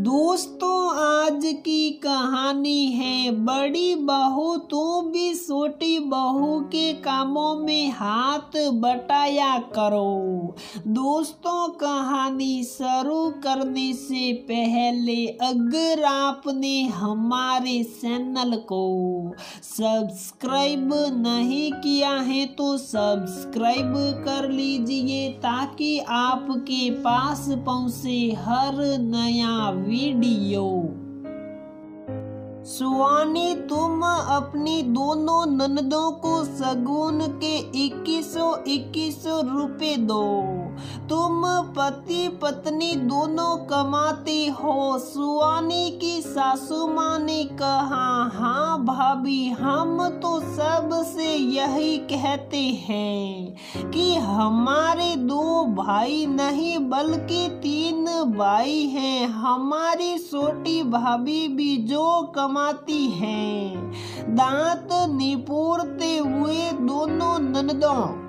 दोस्तों, आज की कहानी है बड़ी बहू तू भी छोटी बहू के कामों में हाथ बटाया करो। दोस्तों, कहानी शुरू करने से पहले अगर आपने हमारे चैनल को सब्सक्राइब नहीं किया है तो सब्सक्राइब कर लीजिए ताकि आपके पास पहुंचे हर नया वीडियो। सुहानी, तुम अपनी दोनों ननदों को शगुन के 2100 रुपए दो। तुम पति पत्नी दोनों कमाते हो। सुहानी की सासू माँ ने कहा, हाँ भाभी, हम तो सबसे यही कहते हैं कि हमारे 2 भाई नहीं बल्कि 3 भाई हैं। हमारी छोटी भाभी भी जो कमाती हैं। दांत निपोरते हुए दोनों ननदों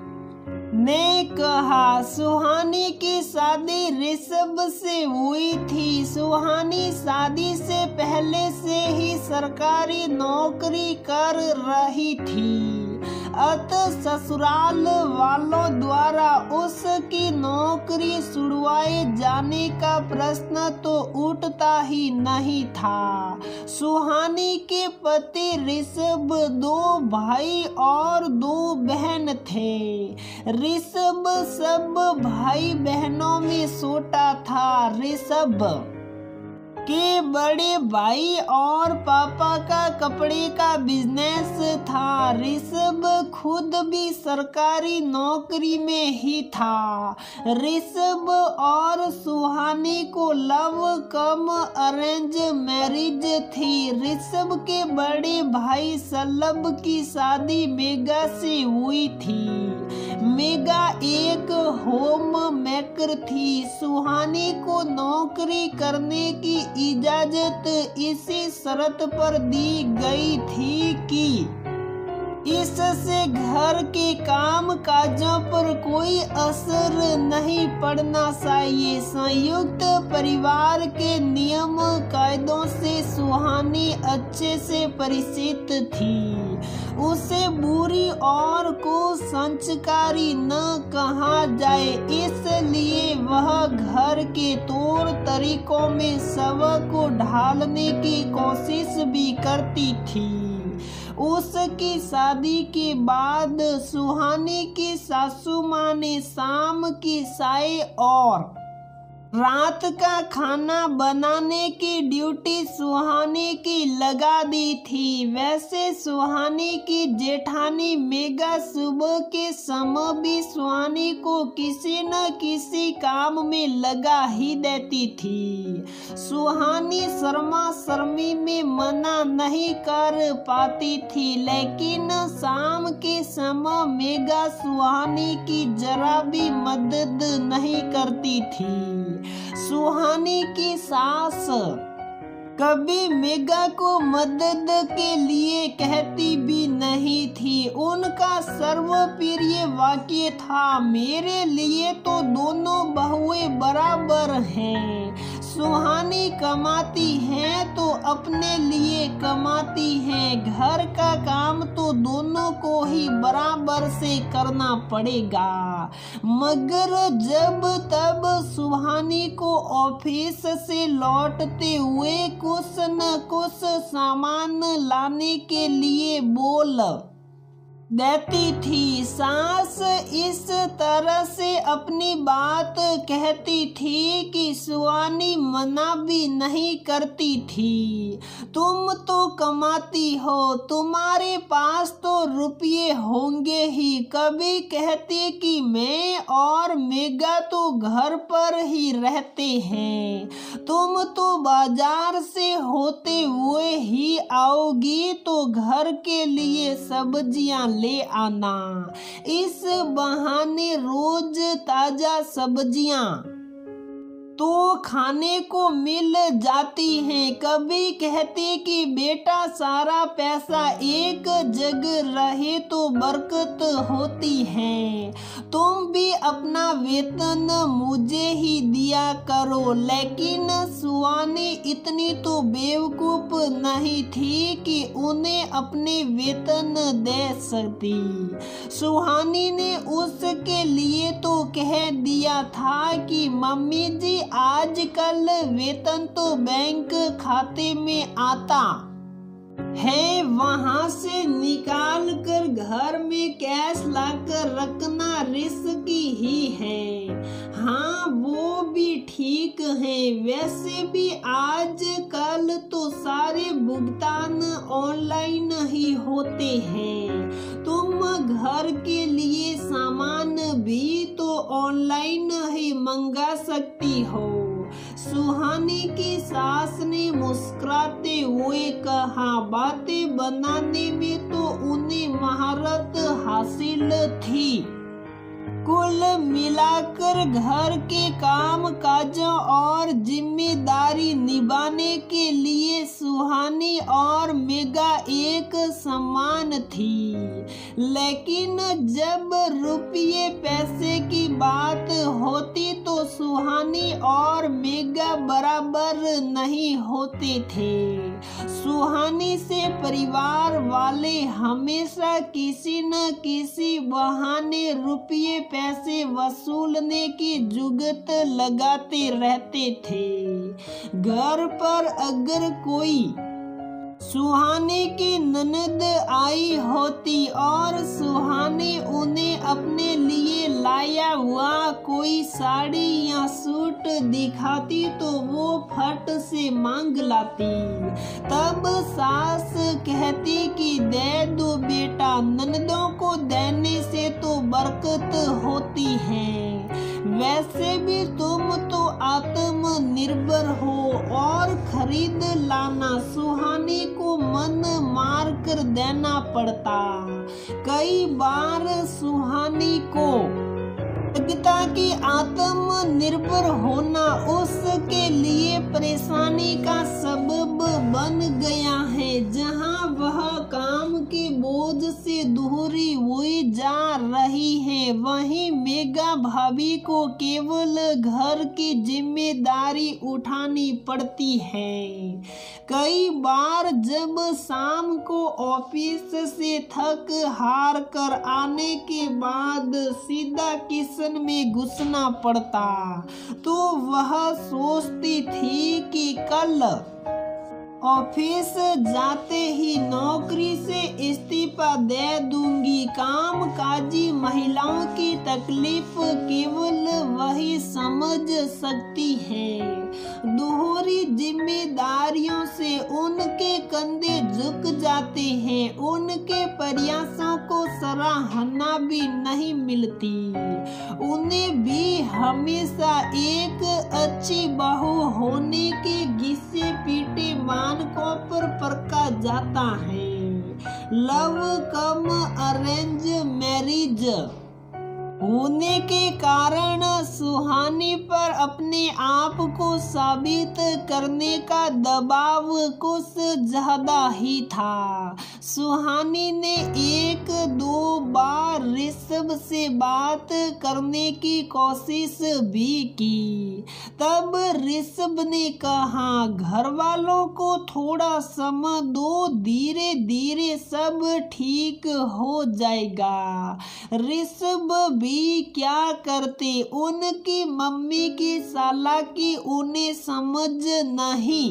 ने कहा, सुहानी की शादी ऋषभ से हुई थी। सुहानी शादी से पहले से ही सरकारी नौकरी कर रही थी। अतः ससुराल वालों द्वारा उसकी नौकरी छुड़वाए जाने का प्रश्न तो उठता ही नहीं था। सुहानी के पति ऋषभ 2 भाई और 2 बहन थे। ऋषभ सब भाई बहनों में छोटा था। ऋषभ के बड़े भाई और पापा का कपड़े का बिजनेस था। ऋषभ खुद भी सरकारी नौकरी में ही था। ऋषभ और सुहानी को लव कम अरेंज मैरिज थी। ऋषभ के बड़े भाई शलभ की शादी मेगा से हुई थी। मेगा एक होम मेकर थी। सुहानी को नौकरी करने की इजाजत इसी शर्त पर दी गई थी कि इससे घर के काम काजों पर कोई असर नहीं पड़ना चाहिए। संयुक्त परिवार के नियम कायदों से सुहानी अच्छे से परिचित थी। उसे बुरी और कुसंस्कारी न कहा जाए, इसलिए वह घर के तौर तरीकों में सबको ढालने की कोशिश भी करती थी। उसकी शादी के बाद सुहानी की सासू माँ ने शाम की चाय और रात का खाना बनाने की ड्यूटी सुहानी की लगा दी थी। वैसे सुहानी की जेठानी मेगा सुबह के समय भी सुहानी को किसी न किसी काम में लगा ही देती थी। सुहानी शर्मा शर्मी में मना नहीं कर पाती थी, लेकिन शाम के समय मेगा सुहानी की जरा भी मदद नहीं करती थी। सुहानी की सास कभी मेगा को मदद के लिए कहती भी नहीं थी। उनका सर्वप्रिय वाक्य था, मेरे लिए तो दोनों बहुएं बराबर हैं। सुहानी कमाती हैं तो अपने लिए कमाती हैं। घर का काम तो दोनों को ही बराबर से करना पड़ेगा। मगर जब तब सुहानी को ऑफिस से लौटते हुए कुछ न कुछ सामान लाने के लिए बोल देती थी। सास इस तरह से अपनी बात कहती थी कि सुहानी मना भी नहीं करती थी। तुम तो कमाती हो, तुम्हारे पास तो रुपये होंगे ही। कभी कहते कि मैं और मेगा तो घर पर ही रहते हैं, तुम तो बाजार से होते हुए ही आओगी तो घर के लिए सब्जियां ले आना। इस बहाने रोज ताजा सब्जियां तो खाने को मिल जाती हैं। कभी कहते कि बेटा सारा पैसा एक जगह रहे तो बरकत होती है, तुम भी अपना वेतन मुझे ही दिया करो। लेकिन सुहानी इतनी तो बेवकूफ नहीं थी कि उन्हें अपने वेतन दे सकती। सुहानी ने उसके लिए तो कह दिया था कि मम्मी जी आजकल वेतन तो बैंक खाते में आता है, वहां से निकाल कर घर में कैश लाकर रखना रिस्की ही है। हाँ वो भी ठीक है, वैसे भी आजकल तो सारे भुगतान ऑनलाइन ही होते हैं। तुम घर के लिए सामान भी तो ऑनलाइन ही मंगा सकती हो। सुहानी की सास ने मुस्कुराते हुए कहा, बातें बनाने में तो उन्हें महारत हासिल थी। कुल मिलाकर घर के काम काजों और जिम्मेदारी निभाने के लिए सुहानी और मेघा एक समान थी। लेकिन जब रुपये पैसे की बात होती तो सुहानी और मेघा बराबर नहीं होते थे। सुहानी से परिवार वाले हमेशा किसी न किसी बहाने रुपये पैसे वसूलने की जुगत लगाते रहते थे। घर पर अगर कोई सुहानी की ननद आई होती और सुहानी उन्हें अपने लिए लाया हुआ कोई साड़ी या सूट दिखाती तो वो फट से मांग लाती। तब सास कहती कि दे दो बेटा, ननदों को देने से तो बरकत होती है। वैसे भी तुम तो आत्मनिर्भर हो और खरीद लाना। सुहानी को मन मार कर देना पड़ता। कई बार सुहानी को लगता कि आत्मनिर्भर होना उसके लिए परेशानी का सबब बन गया है। जहां वह काम के बोझ से दूरी हुई जा रही है, वहीं मेघा भाभी को केवल घर की जिम्मेदारी उठानी पड़ती है। कई बार जब शाम को ऑफिस से थक हार कर आने के बाद सीधा किचन में घुसना पड़ता तो वह सोचती थी कि कल ऑफिस जाते ही नौकरी से इस्तीफा दे दूंगी। कामकाजी महिलाओं की तकलीफ केवल वही समझ सकती है। दोहरी जिम्मेदारियों से उनके कंधे झुक जाते हैं, उनके प्रयासों को सराहना भी नहीं मिलती। उन्हें भी हमेशा एक अच्छी बहू होने के घिसे पीटे मानकों पर परखा जाता है। लव कम अरेंज मैरिज होने के कारण सुहानी पर अपने आप को साबित करने का दबाव कुछ ज्यादा ही था। सुहानी ने एक दो बार ऋषभ से बात करने की कोशिश भी की। तब ऋषभ ने कहा, घर वालों को थोड़ा समय दो, धीरे धीरे सब ठीक हो जाएगा। ऋषभ भी क्या करते, उनकी मम्मी की चालाकी उन्हें समझ नहीं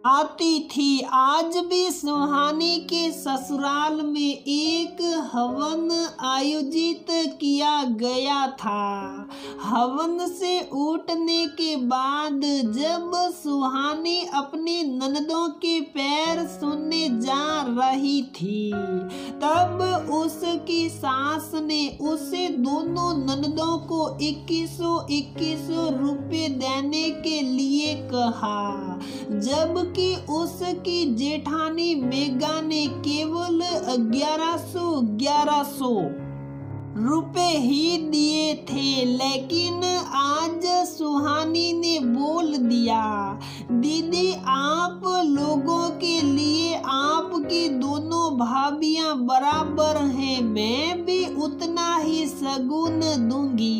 आती थी। आज भी सुहानी के ससुराल में एक हवन आयोजित किया गया था। हवन से उठने के बाद जब सुहानी अपनी ननदों के पैर सुनने जा रही थी, तब उसकी सास ने उसे दोनों ननदों को 2100 रुपए देने के लिए कहा, जबकि उसकी जेठानी मेघा ने केवल 1100 रुपए ही दिए थे, लेकिन आज सुहानी ने बोल दिया, दीदी आप लोगों के लिए आपकी दोनों भाभियां बराबर हैं, मैं भी उतना ही शगुन दूंगी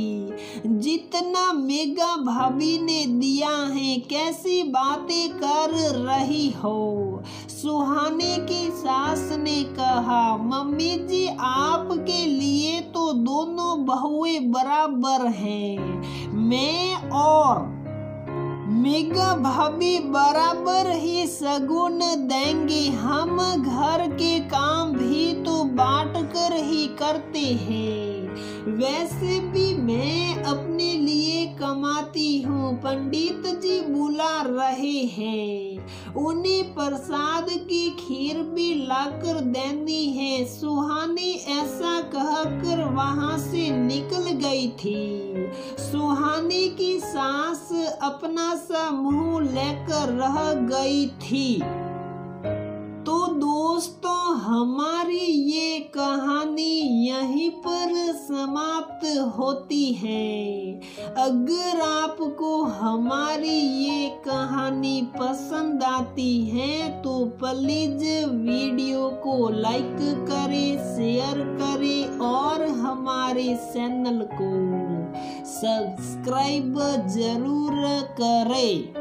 जितना मेघा भाभी ने दिया है। कैसी बातें कर रही हो? सुहानी की सास ने कहा, मम्मी जी आपके लिए तो दोनों बहुएं बराबर हैं, मैं और मेघा भाभी बराबर ही शगुन देंगे। हम घर के काम भी तो बांट कर ही करते हैं, वैसे भी मैं अपने लिए कमाती हूँ। पंडित जी बुला रहे हैं, उन्हें प्रसाद की खीर भी लाकर देनी है। सुहानी ऐसा कहकर वहां से निकल गई थी। सुहानी की सास अपना सा मुंह लेकर रह गई थी। तो दोस्तों हमारी ये कहानी यहीं पर समाप्त होती है। अगर आपको हमारी ये कहानी पसंद आती है तो प्लीज वीडियो को लाइक करें, शेयर करें और हमारे चैनल को सब्सक्राइब जरूर करें।